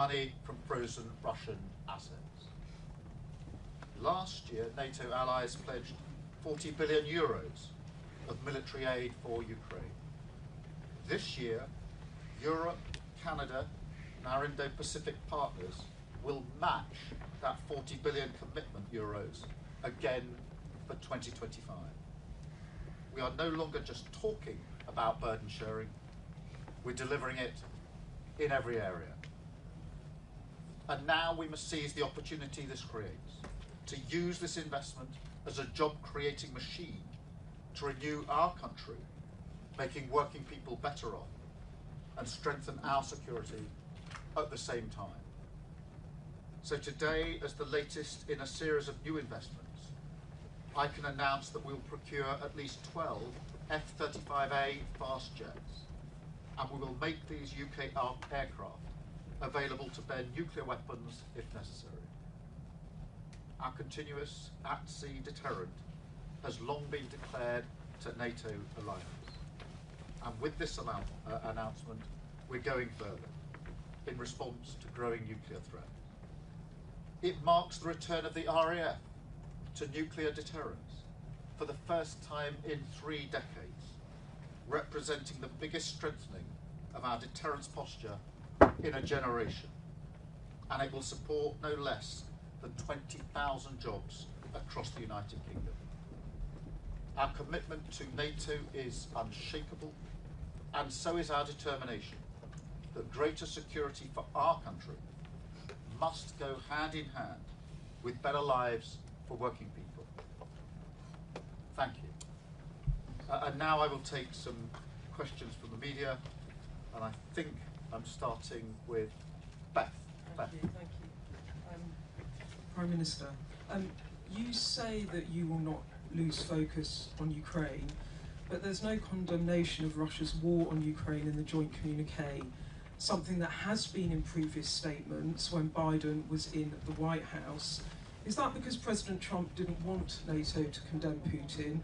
money from frozen Russian assets. Last year, NATO allies pledged 40 billion euros of military aid for Ukraine. This year, Europe, Canada, and our Indo-Pacific partners will match that 40 billion commitment euros again for 2025. We are no longer just talking about burden sharing, we're delivering it in every area. And now we must seize the opportunity this creates to use this investment as a job-creating machine to renew our country, making working people better off and strengthen our security at the same time. So today, as the latest in a series of new investments, I can announce that we will procure at least 12 F-35A fast jets, and we will make these UK aircraft available to bear nuclear weapons if necessary. Our continuous at-sea deterrent has long been declared to NATO alliance. And with this announcement, we're going further in response to growing nuclear threats. It marks the return of the RAF to nuclear deterrence for the first time in 3 decades, representing the biggest strengthening of our deterrence posture in a generation. And it will support no less than 20,000 jobs across the United Kingdom. Our commitment to NATO is unshakable, and so is our determination that greater security for our country must go hand in hand with better lives for working people. Thank you. And now I will take some questions from the media, and I think I'm starting with Beth. Thank you. Prime Minister, you say that you will not lose focus on Ukraine, but there's no condemnation of Russia's war on Ukraine in the joint communique, something that has been in previous statements when Biden was in the White House. Is that because President Trump didn't want NATO to condemn Putin,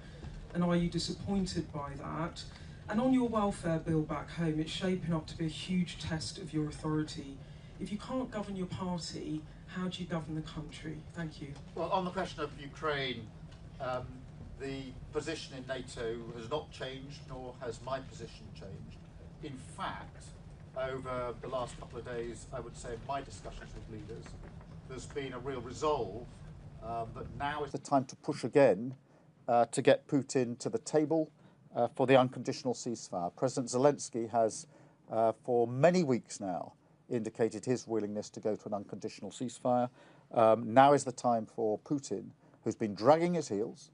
and are you disappointed by that? And on your welfare bill back home, it's shaping up to be a huge test of your authority. If you can't govern your party, how do you govern the country? Thank you. Well, on the question of Ukraine, the position in NATO has not changed, nor has my position changed. In fact, over the last couple of days, I would say in my discussions with leaders, there's been a real resolve that now is the time to push again to get Putin to the table for the unconditional ceasefire. President Zelensky has, for many weeks now, indicated his willingness to go to an unconditional ceasefire. Now is the time for Putin, who's been dragging his heels,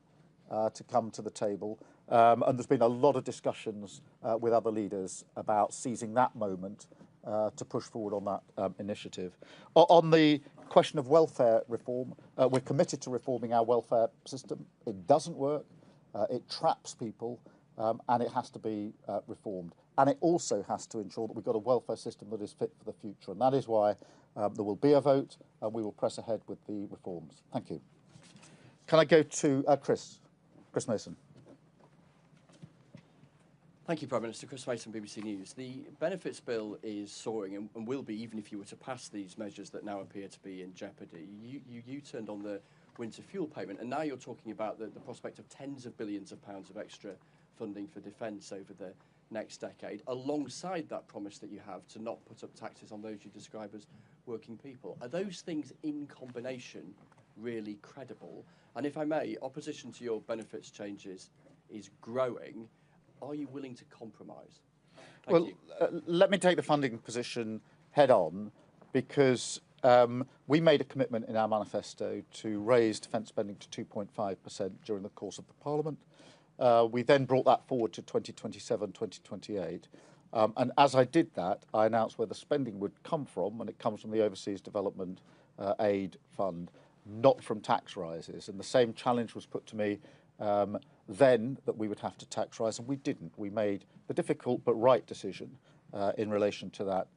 to come to the table. And there's been a lot of discussions with other leaders about seizing that moment to push forward on that initiative. On the question of welfare reform, we're committed to reforming our welfare system. It doesn't work, it traps people, and it has to be reformed. And it also has to ensure that we've got a welfare system that is fit for the future. And that is why there will be a vote, and we will press ahead with the reforms. Thank you. Can I go to Chris Mason? Thank you, Prime Minister. Chris Mason, BBC News. The benefits bill is soaring and will be, even if you were to pass these measures that now appear to be in jeopardy. You turned on the winter fuel payment, and now you're talking about the prospect of tens of billions of pounds of extra funding for defence over the next decade, alongside that promise that you have to not put up taxes on those you describe as working people. Are those things in combination really credible? And if I may, opposition to your benefits changes is growing. Are you willing to compromise? Well, let me take the funding position head on, because we made a commitment in our manifesto to raise defence spending to 2.5% during the course of the Parliament. We then brought that forward to 2027, 2028. And as I did that, I announced where the spending would come from, and it comes from the Overseas Development Aid Fund, not from tax rises. And the same challenge was put to me then that we would have to tax rise, and we didn't. We made the difficult but right decision in relation to that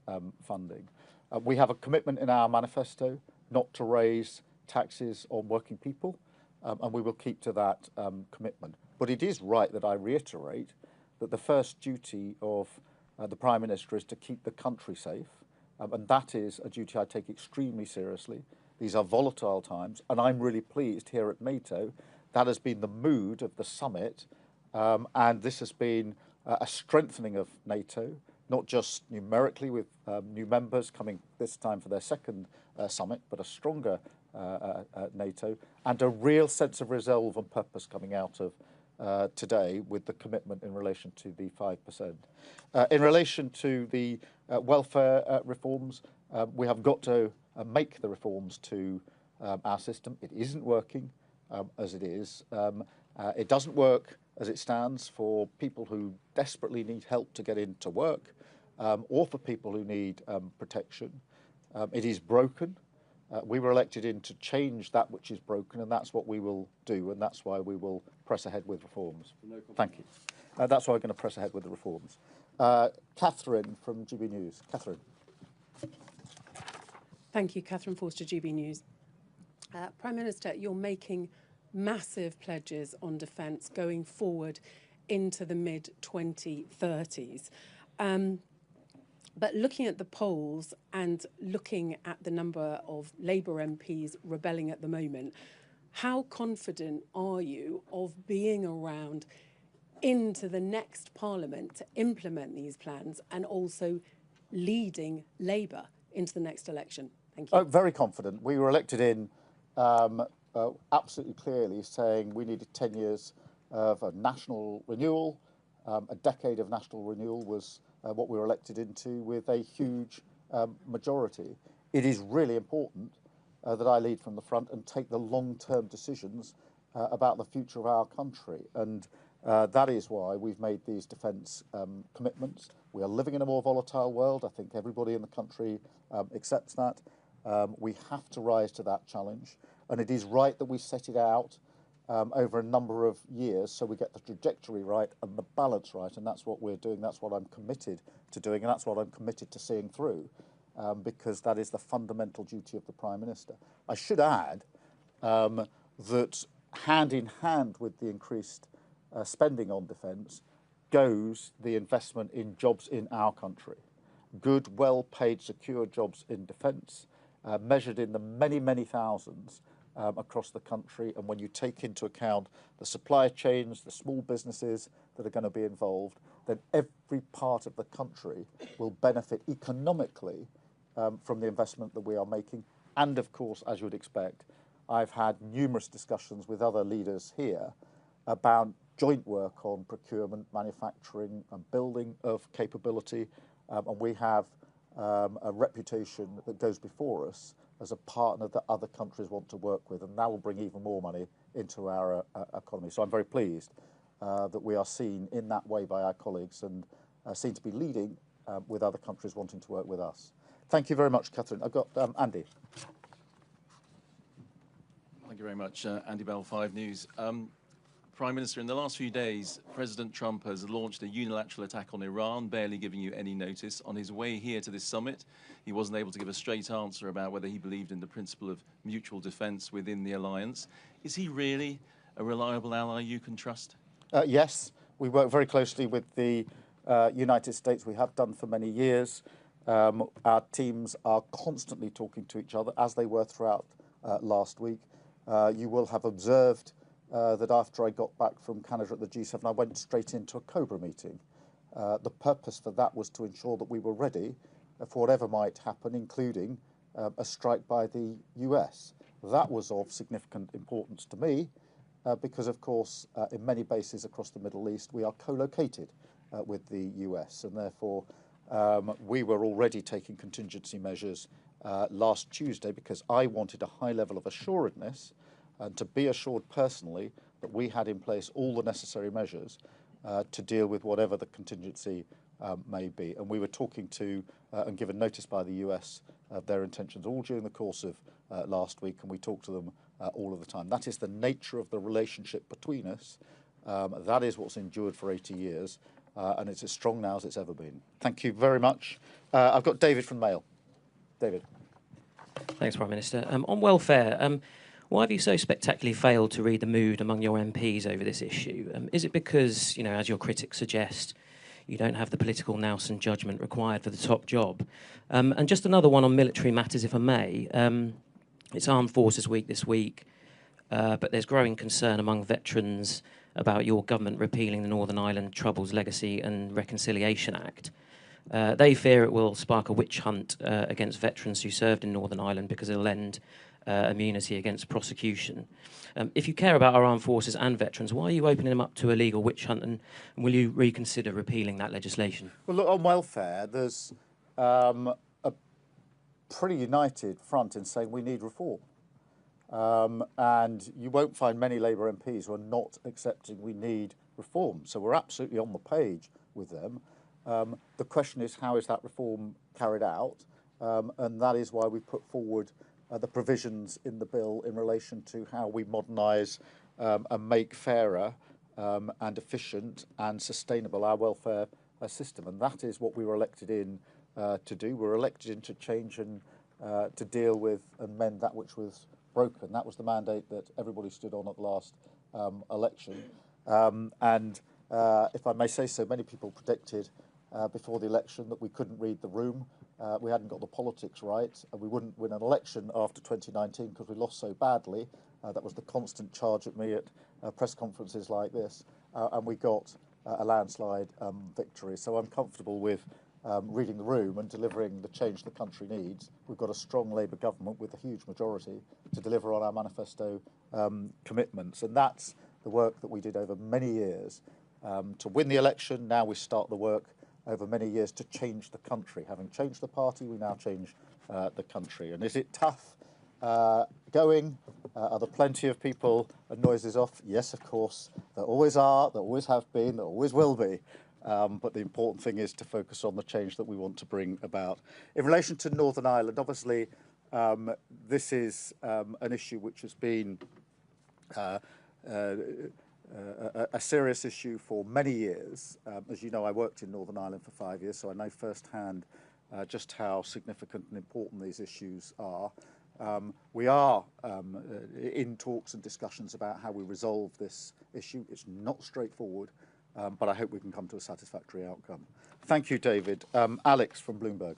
funding. We have a commitment in our manifesto not to raise taxes on working people, and we will keep to that commitment. But it is right that I reiterate that the first duty of the Prime Minister is to keep the country safe, and that is a duty I take extremely seriously. These are volatile times, and I'm really pleased here at NATO that has been the mood of the summit, and this has been a strengthening of NATO, not just numerically with new members coming this time for their second summit, but a stronger NATO, and a real sense of resolve and purpose coming out of today with the commitment in relation to the 5%. In relation to the welfare reforms, we have got to make the reforms to our system. It isn't working as it is. It doesn't work as it stands for people who desperately need help to get into work, or for people who need protection. It is broken. We were elected in to change that which is broken, and that's what we will do, and that's why we will press ahead with reforms. Thank you. That's why we're going to press ahead with the reforms. Catherine from GB News. Catherine. Thank you, Catherine Forster, GB News. Prime Minister, you're making massive pledges on defence going forward into the mid-2030s. But looking at the polls and looking at the number of Labour MPs rebelling at the moment, how confident are you of being around into the next Parliament to implement these plans and also leading Labour into the next election? Thank you. Very confident. We were elected in absolutely clearly saying we needed 10 years of a national renewal. A decade of national renewal was what we were elected into with a huge majority. It is really important that I lead from the front and take the long-term decisions about the future of our country. And that is why we've made these defence commitments. We are living in a more volatile world. I think everybody in the country accepts that. We have to rise to that challenge. And it is right that we set it out over a number of years so we get the trajectory right and the balance right. And that's what we're doing. That's what I'm committed to doing. And that's what I'm committed to seeing through, because that is the fundamental duty of the Prime Minister. I should add that hand in hand with the increased spending on defence goes the investment in jobs in our country. Good, well-paid, secure jobs in defence, measured in the many, many thousands across the country. And when you take into account the supply chains, the small businesses that are going to be involved, then every part of the country will benefit economically from the investment that we are making. And of course, as you would expect, I've had numerous discussions with other leaders here about joint work on procurement, manufacturing and building of capability. And we have a reputation that goes before us as a partner that other countries want to work with, and that will bring even more money into our economy. So I'm very pleased that we are seen in that way by our colleagues and seen to be leading with other countries wanting to work with us. Thank you very much, Catherine. I've got Andy. Thank you very much. Andy Bell, 5 News. Prime Minister, in the last few days, President Trump has launched a unilateral attack on Iran, barely giving you any notice. On his way here to this summit, he wasn't able to give a straight answer about whether he believed in the principle of mutual defence within the alliance. Is he really a reliable ally you can trust? Yes, we work very closely with the United States. We have done for many years. Our teams are constantly talking to each other, as they were throughout last week. You will have observed that after I got back from Canada at the G7, I went straight into a COBRA meeting. The purpose for that was to ensure that we were ready for whatever might happen, including a strike by the US. That was of significant importance to me because, of course, in many bases across the Middle East, we are co-located with the US, and therefore we were already taking contingency measures last Tuesday because I wanted a high level of assuredness and to be assured personally that we had in place all the necessary measures to deal with whatever the contingency may be. And we were talking to and given notice by the US of their intentions all during the course of last week, and we talked to them all of the time. That is the nature of the relationship between us. That is what's endured for 80 years, and it's as strong now as it's ever been. Thank you very much. I've got David from Mail. David. Thanks, Prime Minister. On welfare, why have you so spectacularly failed to read the mood among your MPs over this issue? Is it because, as your critics suggest, You don't have the political nous and judgment required for the top job. And just another one on military matters, if I may. It's Armed Forces Week this week, but there's growing concern among veterans about your government repealing the Northern Ireland Troubles Legacy and Reconciliation Act. They fear it will spark a witch hunt against veterans who served in Northern Ireland because it'll end immunity against prosecution. If you care about our armed forces and veterans, why are you opening them up to a legal witch hunt, and will you reconsider repealing that legislation? Well, look, on welfare, there's a pretty united front in saying we need reform. And you won't find many Labour MPs who are not accepting we need reform. So we're absolutely on the page with them. The question is, how is that reform carried out? And that is why we put forward the provisions in the bill in relation to how we modernise and make fairer and efficient and sustainable our welfare system. And that is what we were elected in to do. We were elected in to change and to deal with and mend that which was broken. That was the mandate that everybody stood on at the last election. And if I may say so, many people predicted before the election that we couldn't read the room. We hadn't got the politics right, and we wouldn't win an election after 2019 because we lost so badly. That was the constant charge at me at press conferences like this, and we got a landslide victory. So I'm comfortable with reading the room and delivering the change the country needs. We've got a strong Labour government with a huge majority to deliver on our manifesto commitments, and that's the work that we did over many years to win the election. Now we start the work over many years to change the country. Having changed the party, we now change the country. And is it tough going? Are there plenty of people and noises off? Yes, of course. There always are, there always have been, there always will be. But the important thing is to focus on the change that we want to bring about. In relation to Northern Ireland, obviously, this is an issue which has been a serious issue for many years. As you know, I worked in Northern Ireland for 5 years, so I know firsthand just how significant and important these issues are. We are in talks and discussions about how we resolve this issue. It's not straightforward, but I hope we can come to a satisfactory outcome. Thank you, David. Alex from Bloomberg.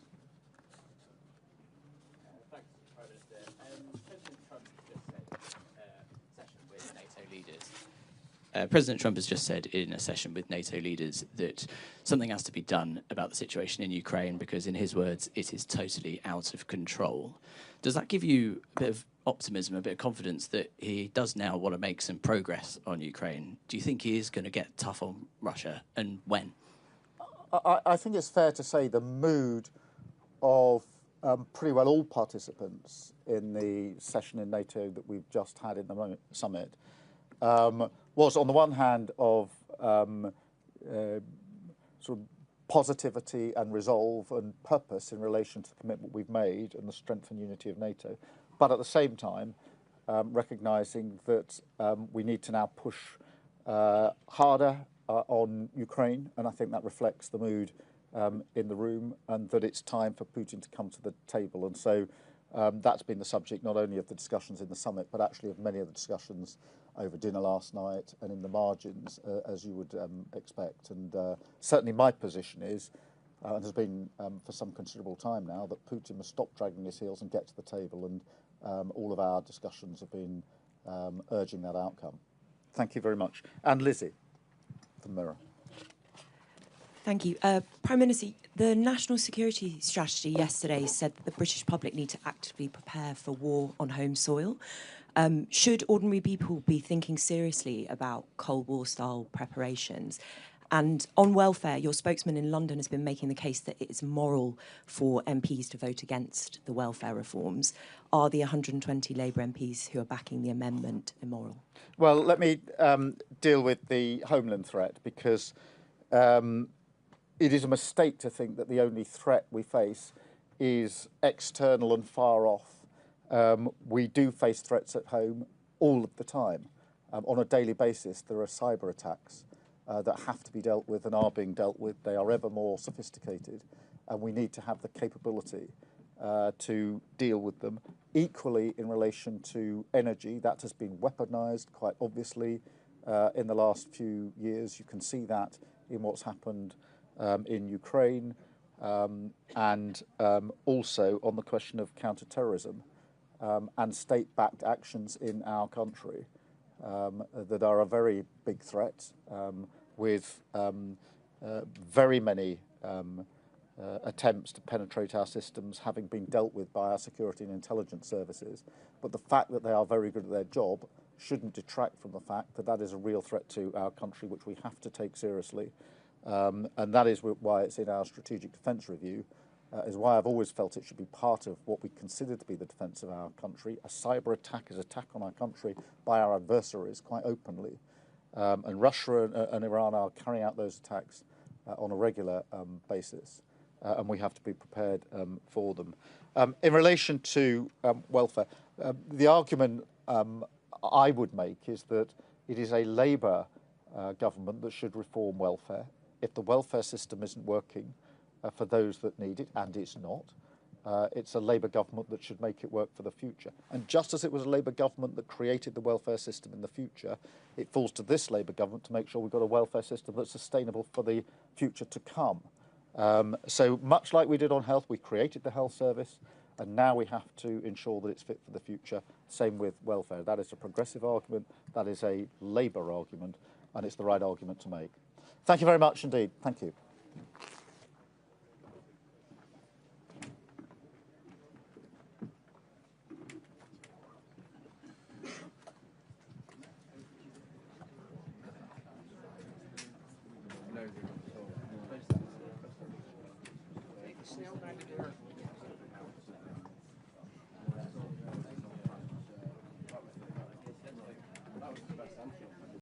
President Trump has just said in a session with NATO leaders that something has to be done about the situation in Ukraine because, in his words, it is totally out of control. Does that give you a bit of optimism, a bit of confidence that he does now want to make some progress on Ukraine? Do you think he is going to get tough on Russia, and when? I think it's fair to say the mood of pretty well all participants in the session in NATO that we've just had in the summit was, on the one hand, of sort of positivity and resolve and purpose in relation to the commitment we've made and the strength and unity of NATO, but at the same time recognising that we need to now push harder on Ukraine, and I think that reflects the mood in the room, and that it's time for Putin to come to the table. And so that's been the subject not only of the discussions in the summit, but actually of many of the discussions over dinner last night and in the margins, as you would expect. And certainly my position is, and has been for some considerable time now, that Putin must stop dragging his heels and get to the table, and all of our discussions have been urging that outcome. Thank you very much. And Lizzie, the Mirror. Thank you. Prime Minister, the National Security Strategy yesterday said that the British public need to actively prepare for war on home soil. Should ordinary people be thinking seriously about Cold War-style preparations? And on welfare, your spokesman in London has been making the case that it is moral for MPs to vote against the welfare reforms. Are the 120 Labour MPs who are backing the amendment immoral? Well, let me deal with the homeland threat, because it is a mistake to think that the only threat we face is external and far off. We do face threats at home all of the time. On a daily basis, there are cyber attacks that have to be dealt with and are being dealt with. They are ever more sophisticated, and we need to have the capability to deal with them. Equally, in relation to energy, that has been weaponised quite obviously in the last few years. You can see that in what's happened in Ukraine, and also on the question of counter-terrorism and state-backed actions in our country that are a very big threat, with very many attempts to penetrate our systems having been dealt with by our security and intelligence services. But the fact that they are very good at their job shouldn't detract from the fact that that is a real threat to our country, which we have to take seriously. And that is why it's in our strategic defence review, is why I've always felt it should be part of what we consider to be the defence of our country. A cyber attack is an attack on our country by our adversaries quite openly. And Russia and Iran are carrying out those attacks on a regular basis. And we have to be prepared for them. In relation to welfare, the argument I would make is that it is a Labour government that should reform welfare. If the welfare system isn't working for those that need it, and it's not, it's a Labour government that should make it work for the future. And just as it was a Labour government that created the welfare system in the future, it falls to this Labour government to make sure we've got a welfare system that's sustainable for the future to come. So much like we did on health, we created the health service, and now we have to ensure that it's fit for the future. Same with welfare. That is a progressive argument, that is a Labour argument, and it's the right argument to make. Thank you very much indeed. Thank you.